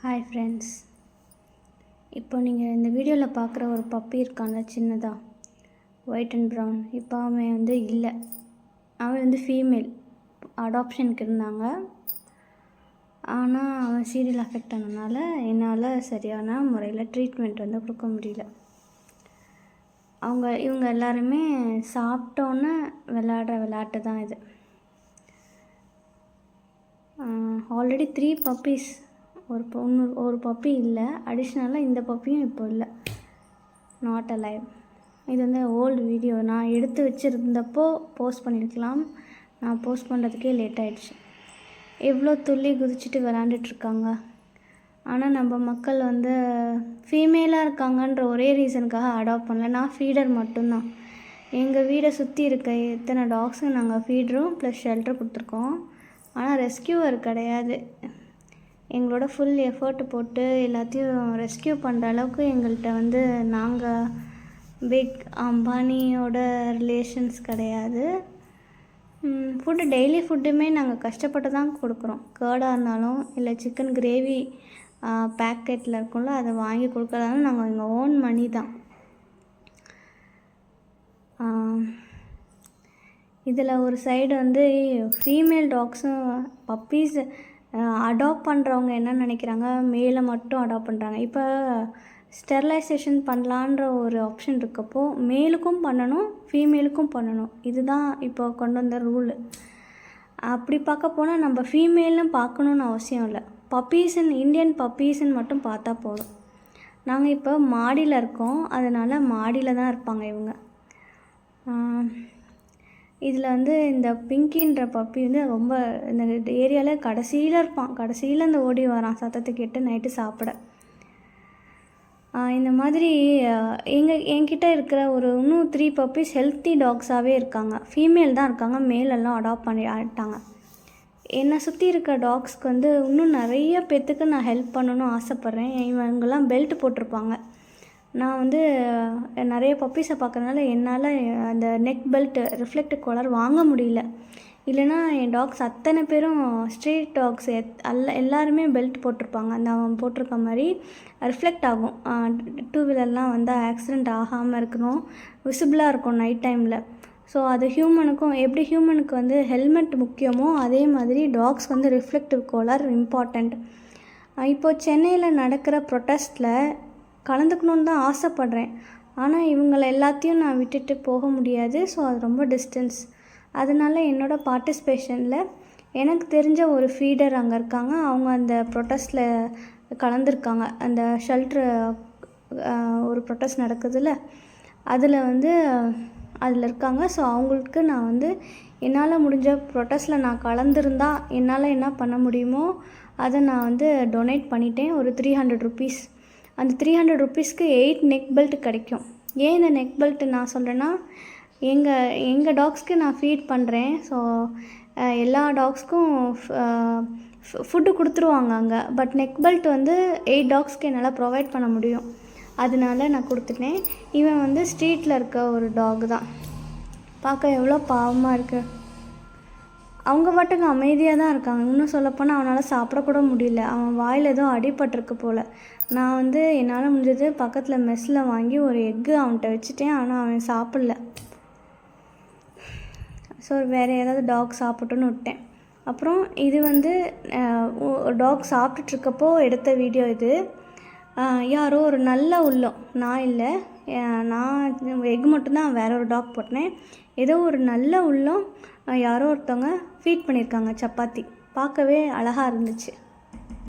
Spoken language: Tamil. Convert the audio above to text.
ஹாய் ஃப்ரெண்ட்ஸ், இப்போ நீங்கள் இந்த வீடியோவில் பார்க்குற ஒரு பப்பி இருக்கான்ல, சின்னதாக ஒயிட் அண்ட் ப்ரௌன். இப்போ அவன் இல்லை, அவன் ஃபீமேல் அடாப்ஷனுக்கு இருந்தாங்க. ஆனால் அவன் சீரியல் அஃபெக்ட் ஆனதுனால என்னால் சரியான முறையில் ட்ரீட்மெண்ட் கொடுக்க முடியல. இவங்க எல்லாருமே சாப்பிட்டோன்னே விளையாடுற விளையாட்டு தான் இது. ஆல்ரெடி 3 பப்பீஸ், ஒரு பப்பி இல்லை, அடிஷ்னலாக இந்த பப்பியும் இப்போ இல்லை, நாட் அலைவ். இது ஓல்டு வீடியோ, நான் எடுத்து வச்சுருந்தப்போ போஸ்ட் பண்ணியிருக்கலாம். நான் போஸ்ட் பண்ணுறதுக்கே லேட் ஆகிடுச்சு. எவ்வளோ துள்ளி குதிச்சுட்டு விளாண்டுட்ருக்காங்க. ஆனால் நம்ம மக்கள் ஃபீமேலாக இருக்காங்கன்ற ஒரே ரீசனுக்காக அடாப்ட் பண்ணல. நான் ஃபீடர் மட்டும்தான். எங்கள் வீடை சுற்றி இருக்க எத்தனை டாக்ஸுங்க நாங்கள் ஃபீடரும் ப்ளஸ் ஷெல்டர் கொடுத்துருக்கோம். ஆனால் ரெஸ்கியூவர் கிடையாது. எங்களோட ஃபுல் எஃபர்ட் போட்டு எல்லாத்தையும் ரெஸ்கியூ பண்ணுற அளவுக்கு எங்கள்கிட்ட நாங்கள் பிக் அம்பானியோட ரிலேஷன்ஸ் கிடையாது. டெய்லி ஃபுட்டுமே நாங்கள் கஷ்டப்பட்டு தான் கொடுக்குறோம். கேர்டாக இருந்தாலும் இல்லை சிக்கன் கிரேவி பேக்கெட்டில் இருக்கும்ல, அதை வாங்கி கொடுக்குறதாலும் நாங்கள் எங்கள் ஓன் மணி தான். இதில் ஒரு சைடு ஃபீமேல் டாக்ஸும் பப்பீஸ் அடாப்ட் பண்ணுறவங்க என்ன நினைக்கிறாங்க, மேலே மட்டும் அடாப்ட் பண்ணுறாங்க. இப்போ ஸ்டெர்லைசேஷன் பண்ணலான்ற ஒரு ஆப்ஷன் இருக்கப்போ மேலுக்கும் பண்ணணும், ஃபீமேலுக்கும் பண்ணணும். இதுதான் இப்போ கொண்டு வந்த ரூலு. அப்படி பார்க்க போனால் நம்ம ஃபீமேலும் பார்க்கணுன்னு அவசியம் இல்லை. இந்தியன் பப்பீஸ்ன்னு மட்டும் பார்த்தா போதும். நாங்கள் இப்போ மாடியில் இருக்கோம், அதனால் மாடியில் தான் இருப்பாங்க இவங்க. இதில் இந்த பிங்கின்ற பப்பி ரொம்ப இந்த ஏரியாவில் கடைசியில் இருப்பான். கடைசியில் ஓடி வரான் சத்தத்தை கேட்டு நைட்டு சாப்பிட. இந்த மாதிரி என்கிட்ட இருக்கிற இன்னும் 3 பப்பீஸ் ஹெல்த்தி டாக்ஸாகவே இருக்காங்க. ஃபீமேல் தான் இருக்காங்க, மேலெல்லாம் அடாப்ட் பண்ணி ஆகிட்டாங்க. என்னை சுற்றி இருக்க டாக்ஸ்க்கு இன்னும் நிறைய பேத்துக்கு நான் ஹெல்ப் பண்ணணும்னு ஆசைப்பட்றேன். இவங்கெல்லாம் பெல்ட் போட்டிருப்பாங்க. நான் நிறைய பப்பீஸை பார்க்கறதுனால என்னால் அந்த நெக் பெல்ட் ரிஃப்ளெக்ட் காலர் வாங்க முடியல. இல்லைனா என் டாக்ஸ் அத்தனை பேரும் ஸ்ட்ரீட் டாக்ஸ் எல்லாருமே பெல்ட் போட்டிருப்பாங்க. அவன் போட்டிருக்க மாதிரி ரிஃப்ளெக்ட் ஆகும். 2 வீலர்லாம் ஆக்சிடெண்ட் ஆகாமல் இருக்கணும், விசிபிளாக இருக்கும் நைட் டைமில். ஸோ அது எப்படி ஹியூமனுக்கு ஹெல்மெட் முக்கியமோ அதே மாதிரி டாக்ஸ் ரிஃப்ளெக்டிவ் காலர் இம்பார்ட்டண்ட். இப்போது சென்னையில் நடக்கிற ப்ரொட்டஸ்ட்டில் கலந்துக்கணுன்னு தான் ஆசைப்பட்றேன். ஆனால் இவங்களை எல்லாத்தையும் நான் விட்டுட்டு போக முடியாது. ஸோ அது ரொம்ப டிஸ்டன்ஸ். அதனால் என்னோடய பார்ட்டிசிபேஷனில் எனக்கு தெரிஞ்ச ஒரு ஃபீடர் அங்கே இருக்காங்க. அவங்க அந்த ப்ரொட்டஸ்ட்டில் கலந்துருக்காங்க. அந்த ஷெல்ட்ரு ஒரு ப்ரொட்டஸ்ட் நடக்குதுல்ல, அதில் அதில் இருக்காங்க. ஸோ அவங்களுக்கு நான் என்னால் முடிஞ்ச ப்ரொட்டஸ்ட்டில் நான் கலந்துருந்தா என்னால் என்ன பண்ண முடியுமோ அதை நான் டொனேட் பண்ணிட்டேன். ஒரு 300 ருபீஸ். அந்த 300 ருபீஸ்க்கு 8 நெக் பெல்ட் கிடைக்கும். ஏன் இந்த நெக் பெல்ட் நான் சொல்கிறேன்னா, எங்கள் டாக்ஸ்க்கு நான் ஃபீட் பண்ணுறேன். ஸோ எல்லா டாக்ஸ்க்கும் ஃபுட்டு கொடுத்துருவாங்க அங்கே. பட் நெக் பெல்ட் 8 டாக்ஸ்க்கு என்னால் ப்ரொவைட் பண்ண முடியும். அதனால நான் கொடுத்துட்டேன். இவன் ஸ்ட்ரீட்டில் இருக்க ஒரு டாக் தான். பார்க்க எவ்வளோ பாவமாக இருக்குது. அவங்க பாட்டுக்கு அமைதியாக தான் இருக்காங்க. இன்னும் சொல்லப்போனால் அவனால் சாப்பிடக்கூட முடியல. அவன் வாயில் ஏதோ அடிபட்டிருக்கு போல். நான் என்னால் முடிஞ்சது பக்கத்தில் மெஸ்ஸில் வாங்கி ஒரு எக்கு அவன்கிட்ட வச்சுட்டேன். ஆனால் அவன் சாப்பிடல. ஸோ வேறு ஏதாவது டாக் சாப்பிட்டுன்னு விட்டேன். அப்புறம் இது டாக் சாப்பிட்டுட்ருக்கப்போ எடுத்த வீடியோ இது. யாரோ ஒரு நல்ல உள்ளம், நான் இல்லை, நான் எக் மட்டும்தான் வேற ஒரு டாக் போட்டேன். ஏதோ ஒரு நல்ல உள்ளம் யாரோ ஒருத்தவங்க ஃபீட் பண்ணியிருக்காங்க சப்பாத்தி. பார்க்கவே அழகாக இருந்துச்சு.